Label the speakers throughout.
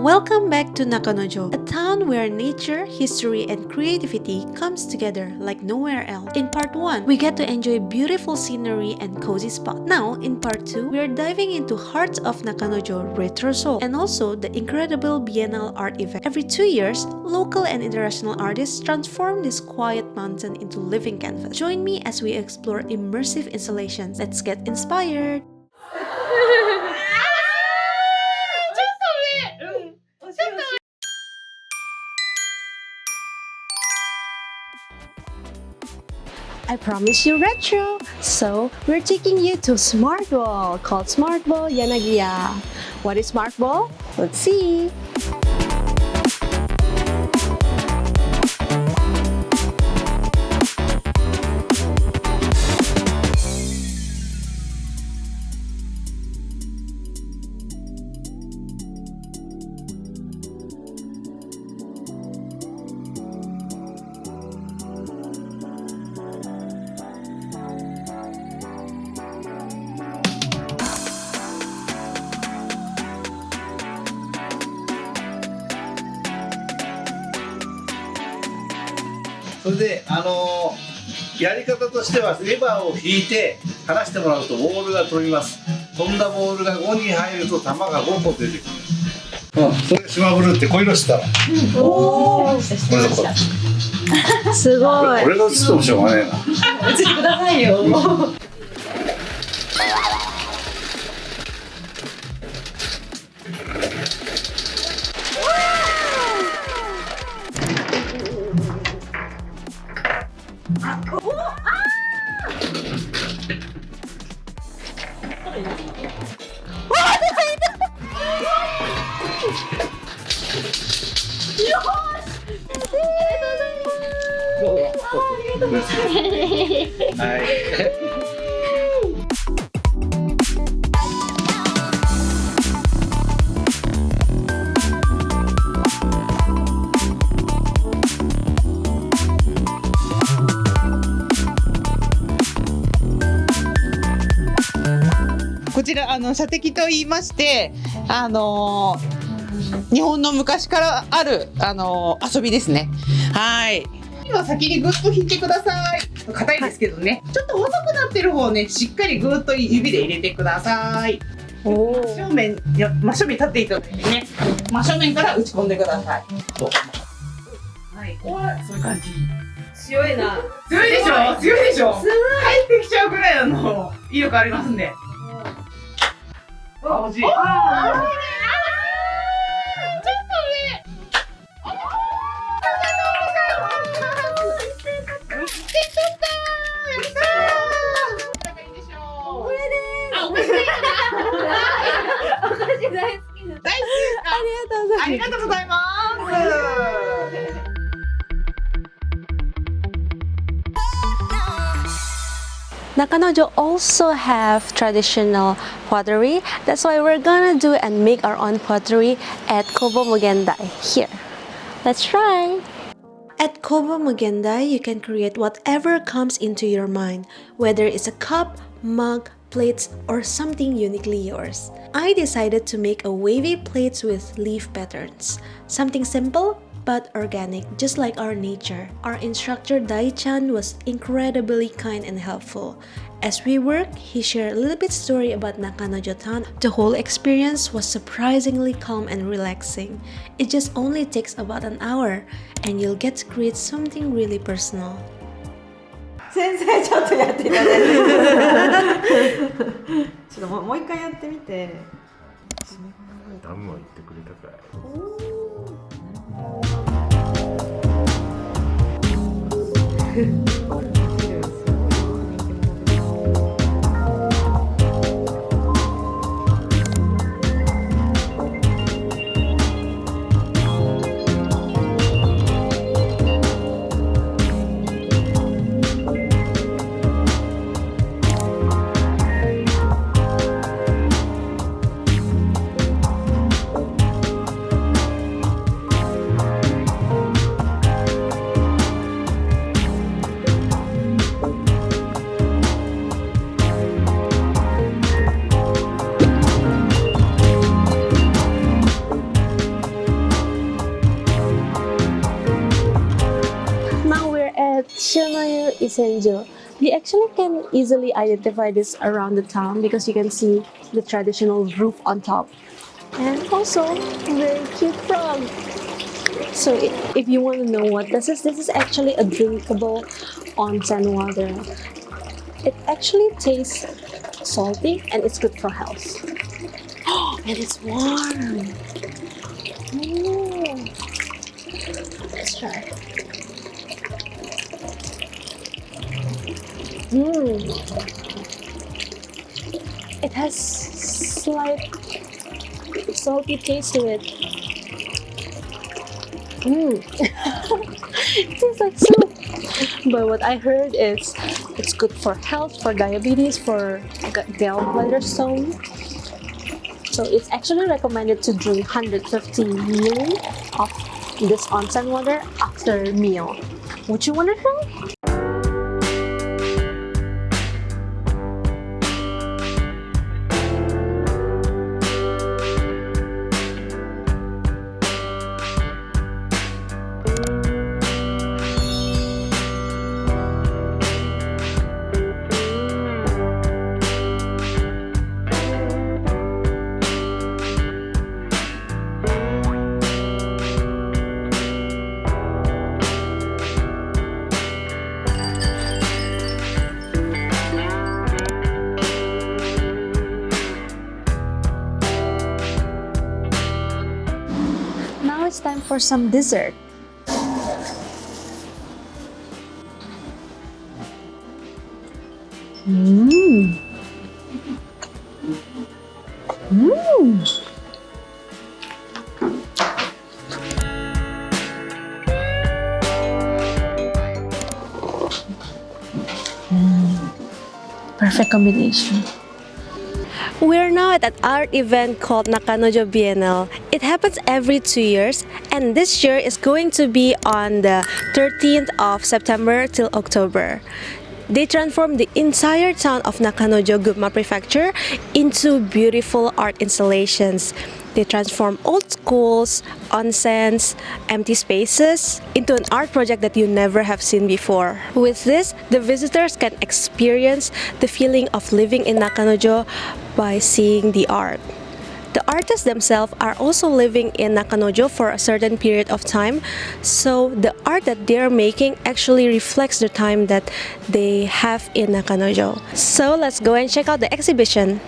Speaker 1: Welcome back to Nakanojo, a town where nature, history, and creativity comes together like nowhere else. In part 1, we get to enjoy beautiful scenery and cozy spot. Now, in part 2, we are diving into Hearts of Nakanojo Retro Soul and also the incredible Biennale art event. Every 2 years, local and international artists transform this quiet mountain into living canvas. Join me as we explore immersive installations. Let's get inspired! I promise you retro! So, we're taking you to Smart Ball, called Smart Ball Yanagiya. What is Smart Ball? Let's see!
Speaker 2: それでやり方としてはレバーを引いて離してもらうとボールが飛びます。飛んだボールが5に入ると球が5個出てくる。それで島ブルーってこういうのしたら。
Speaker 3: おお。
Speaker 1: すごい。
Speaker 2: 俺が映ってもしょうがねえな。
Speaker 3: 映ってくださいよ。
Speaker 2: はい。
Speaker 4: こちら射的と言いまして日本の昔からある遊びですね。はい。今先にグッと引いてください。硬いですけどね。ちょっと細くなってる方をねしっかりグッと指で入れてください。真正面立っていただいてね。真正面から打ち込んでください。はい。そういう感じ。
Speaker 3: 強いな。
Speaker 4: 強いでしょ。強いでしょ。入ってきちゃうぐらい威力ありますんで。惜しい。ありがとうございます。
Speaker 1: Nakanojo also have traditional pottery. That's why we're gonna do and make our own pottery at Kobo Mugendai here. Let's try! At Kobo Mugendai, you can create whatever comes into your mind, whether it's a cup, mug, plates, or something uniquely yours. I decided to make a wavy plates with leaf patterns. Something simple but organic, just like our nature. Our instructor Dai-chan was incredibly kind and helpful. As we worked, he shared a little bit story about Nakanojo Town. The whole experience was surprisingly calm and relaxing. It just only takes about an hour, and you'll get to create something really personal.
Speaker 3: 先生ちょっとやっていただいて。ちょっともう一回やってみて。
Speaker 5: ダムは言ってくれたかい。
Speaker 1: Hotel Isenjo. You actually can easily identify this around the town because you can see the traditional roof on top. And also, very cute frog. So if you want to know what this is actually a drinkable onsen water. It actually tastes salty and it's good for health. Oh, and it's warm. Ooh. Let's try. It has slight salty taste to it. It tastes like soup. But what I heard is it's good for health, for diabetes, for gallbladder stone. So it's actually recommended to drink 150 ml of this onsen water after meal. Would you want to try? Now it's time for some dessert. Perfect combination. We're now at an art event called Nakanojo Bienal. It happens every 2 years, and this year is going to be on the 13th of September till October. They transformed the entire town of Nakanojo, Gunma Prefecture into beautiful art installations. They transform old schools, onsens, empty spaces into an art project that you never have seen before. With this, the visitors can experience the feeling of living in Nakanojo by seeing the art. The artists themselves are also living in Nakanojo for a certain period of time, so the art that they're making actually reflects the time that they have in Nakanojo. So let's go and check out the exhibition.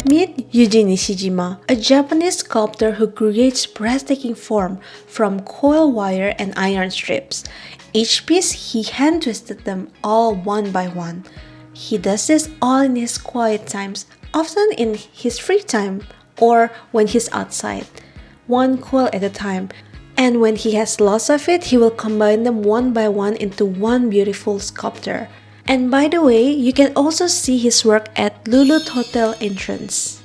Speaker 1: Meet Yuji Nishijima, a Japanese sculptor who creates breathtaking form from coil wire and iron strips. Each piece, he hand-twisted them all one by one. He does this all in his quiet times, often in his free time or when he's outside. One coil at a time. And when he has lots of it, he will combine them one by one into one beautiful sculpture. And by the way, you can also see his work at Lulut Hotel entrance.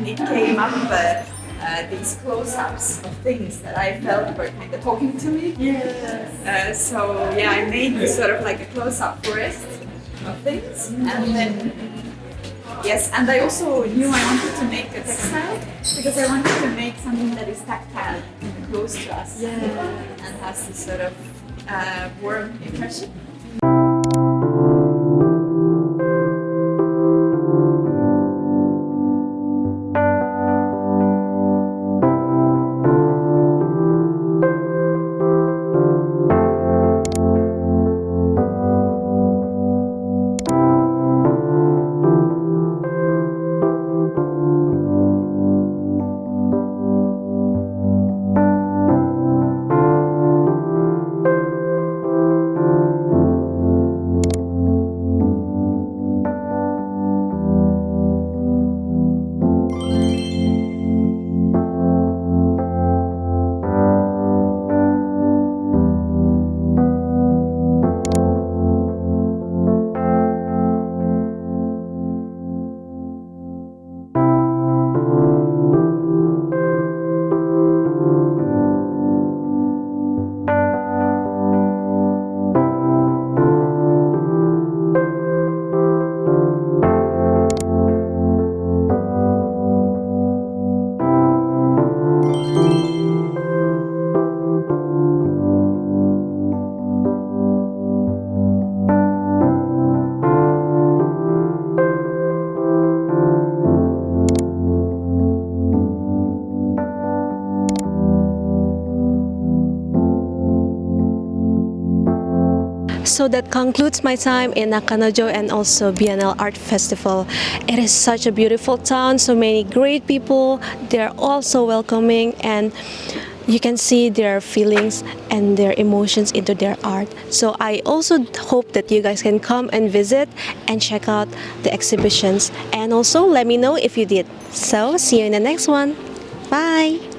Speaker 3: It came up these close-ups of things that I felt were kind of talking to me. So yeah, I made sort of like a close-up forest of things, and then yes, and I also knew I wanted to make a textile because I wanted to make something that is tactile and close to us, and has this sort of warm impression.
Speaker 1: So that concludes my time in Nakanojo and also Bienal Art Festival. It is such a beautiful town, so many great people. They're all so welcoming, and you can see their feelings and their emotions into their art. So I also hope that you guys can come and visit and check out the exhibitions, and also let me know if you did. So see you in the next one. Bye!